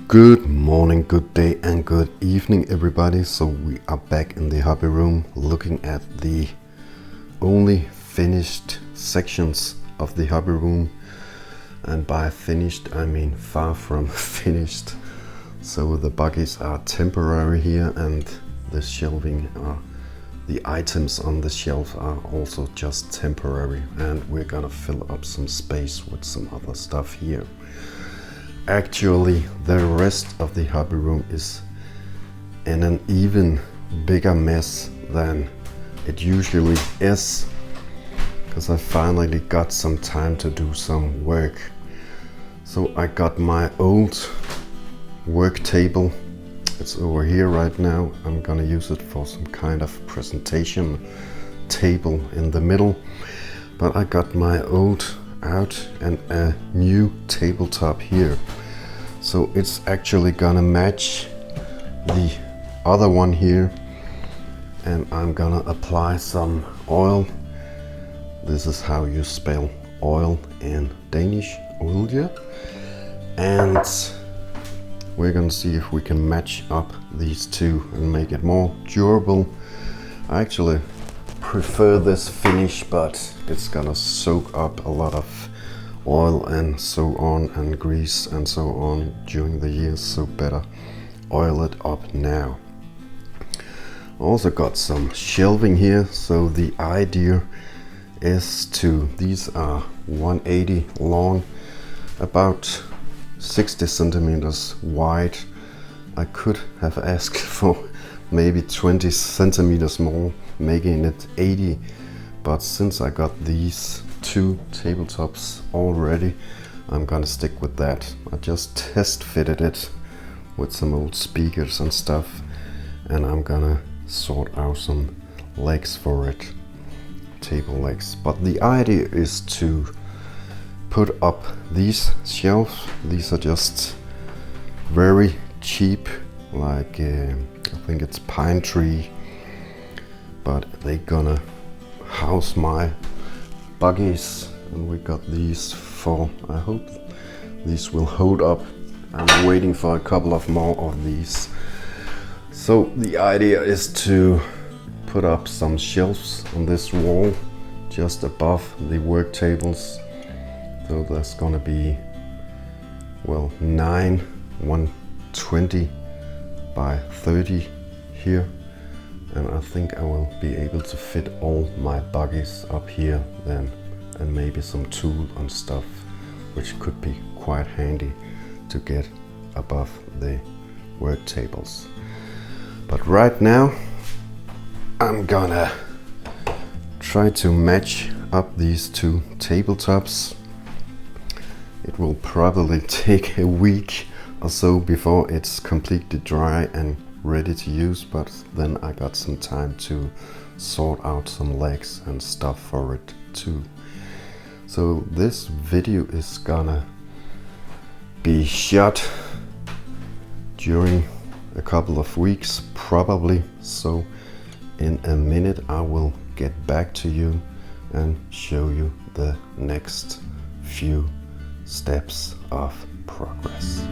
Good morning, good day and good evening everybody. So we are back in the hobby room looking at the only finished sections of the hobby room, and by finished I mean far from finished. So the buggies are temporary here, and the shelving the items on the shelf are also just temporary, and we're gonna fill up some space with some other stuff here. Actually, the rest of the hobby room is in an even bigger mess than it usually is, because I finally got some time to do some work. So I got my old work table. It's over here right now. I'm gonna use it for some kind of presentation table in the middle. But I got my old out and a new tabletop here. So it's actually gonna match the other one here, and I'm gonna apply some oil. This is how you spell oil in Danish, olie. And we're gonna see if we can match up these two and make it more durable. I actually prefer this finish, but it's gonna soak up a lot of oil and so on, and grease and so on during the years, so better oil it up now. Also got some shelving here. So the idea is these are 180 long, about 60 centimeters wide. I could have asked for maybe 20 centimeters more, making it 80, but since I got these two tabletops already, I'm gonna stick with that. I just test fitted it with some old speakers and stuff, and I'm gonna sort out some legs for it, table legs. But the idea is to put up these shelves. These are just very cheap, like I think it's pine tree, but they're gonna house my buggies, and we got these for, I hope these will hold up. I'm waiting for a couple of more of these. So the idea is to put up some shelves on this wall just above the work tables. So there's gonna be, well, 9 120 by 30 here, and I think I will be able to fit all my buggies up here then, and maybe some tool and stuff, which could be quite handy to get above the work tables. But right now I'm gonna try to match up these two tabletops. It will probably take a week or so before it's completely dry and ready to use, but then I got some time to sort out some legs and stuff for it too. So this video is gonna be shot during a couple of weeks probably, so in a minute I will get back to you and show you the next few steps of progress.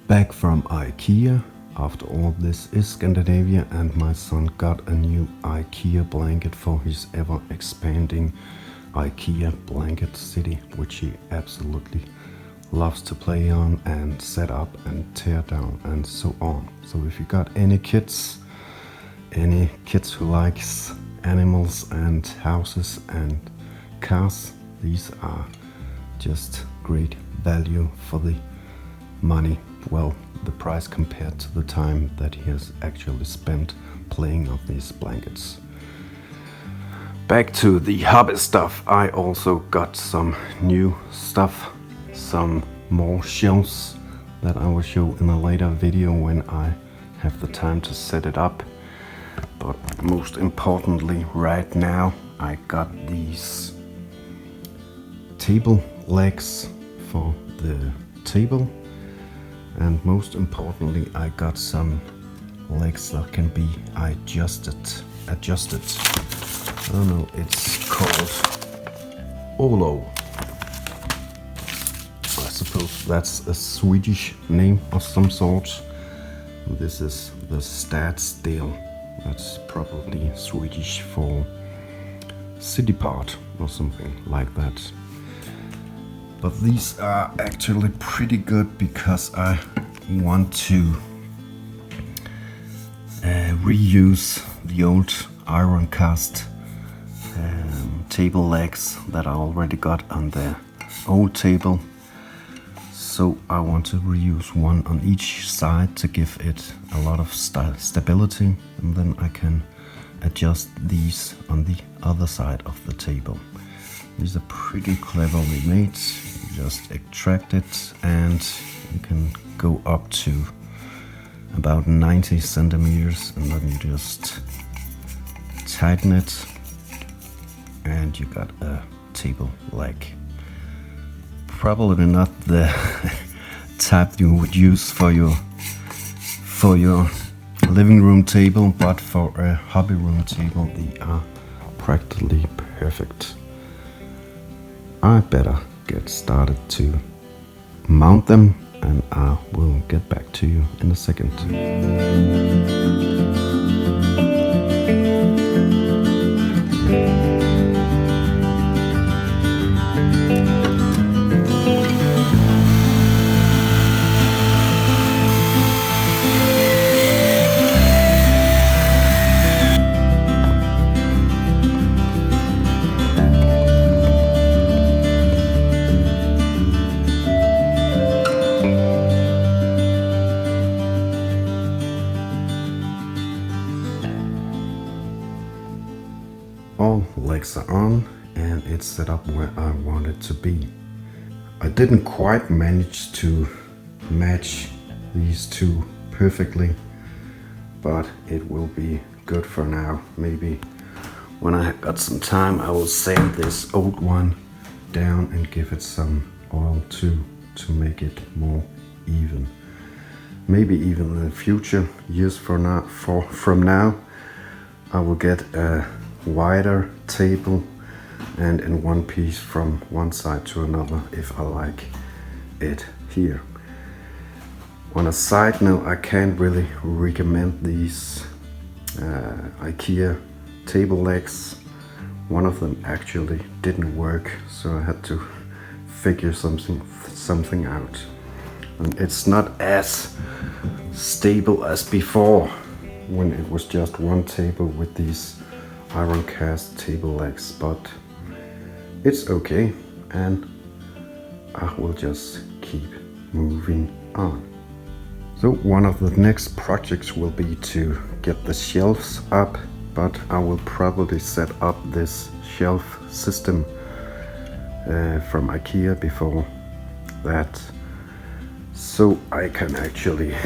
Back from IKEA, After all, this is Scandinavia, and my son got a new IKEA blanket for his ever expanding IKEA blanket city, which he absolutely loves to play on and set up and tear down and so on. So if you got any kids who likes animals and houses and cars, these are just great value for the money. Well, the price compared to the time that he has actually spent playing on these blankets. Back to the hobby stuff, I also got some new stuff, some more shelves that I will show in a later video when I have the time to set it up. But most importantly, right now I got these table legs for the table, and most importantly I got some legs that can be adjusted. I don't know, it's called OLOV. I suppose that's a Swedish name of some sort. This is the Stadsdel. That's probably Swedish for city part or something like that. But these are actually pretty good because I want to reuse the old iron cast table legs that I already got on the old table. So I want to reuse one on each side to give it a lot of stability, and then I can adjust these on the other side of the table. These are pretty cleverly made. You just extract it and you can go up to about 90 centimeters, and then you just tighten it and you got a table leg. Probably not the type you would use for your living room table, but for a hobby room table they are practically perfect. I better get started to mount them, and I will get back to you in a second. All legs are on and it's set up where I want it to be. I didn't quite manage to match these two perfectly, but it will be good for now. Maybe when I got some time I will sand this old one down and give it some oil too, to make it more even. Maybe even in the future, years from now, I will get a wider table and in one piece from one side to another if I like it here. On a side note, I can't really recommend these IKEA table legs. One of them actually didn't work, so I had to figure something out. And it's not as stable as before, when it was just one table with these iron cast table legs, but it's okay, and I will just keep moving on. So one of the next projects will be to get the shelves up, but I will probably set up this shelf system from IKEA before that, so I can actually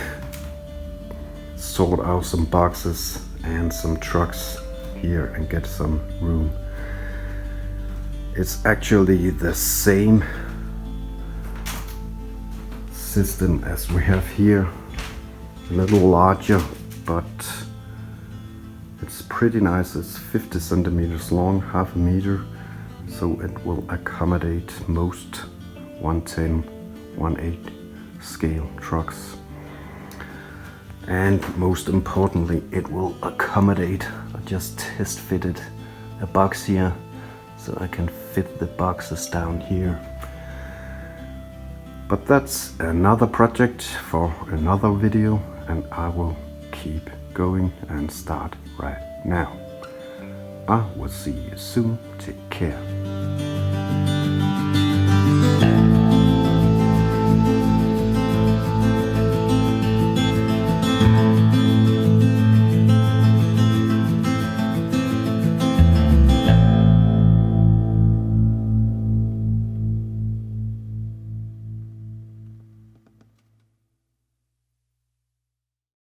sort out some boxes and some trucks here and get some room. It's actually the same system as we have here, a little larger, but it's pretty nice. It's 50 centimeters long, half a meter, so it will accommodate most 110, 1.8 scale trucks. and most importantly it will accommodate. I just test fitted a box here so I can fit the boxes down here. But that's another project for another video, and I will keep going and start right now. I will see you soon. Take care.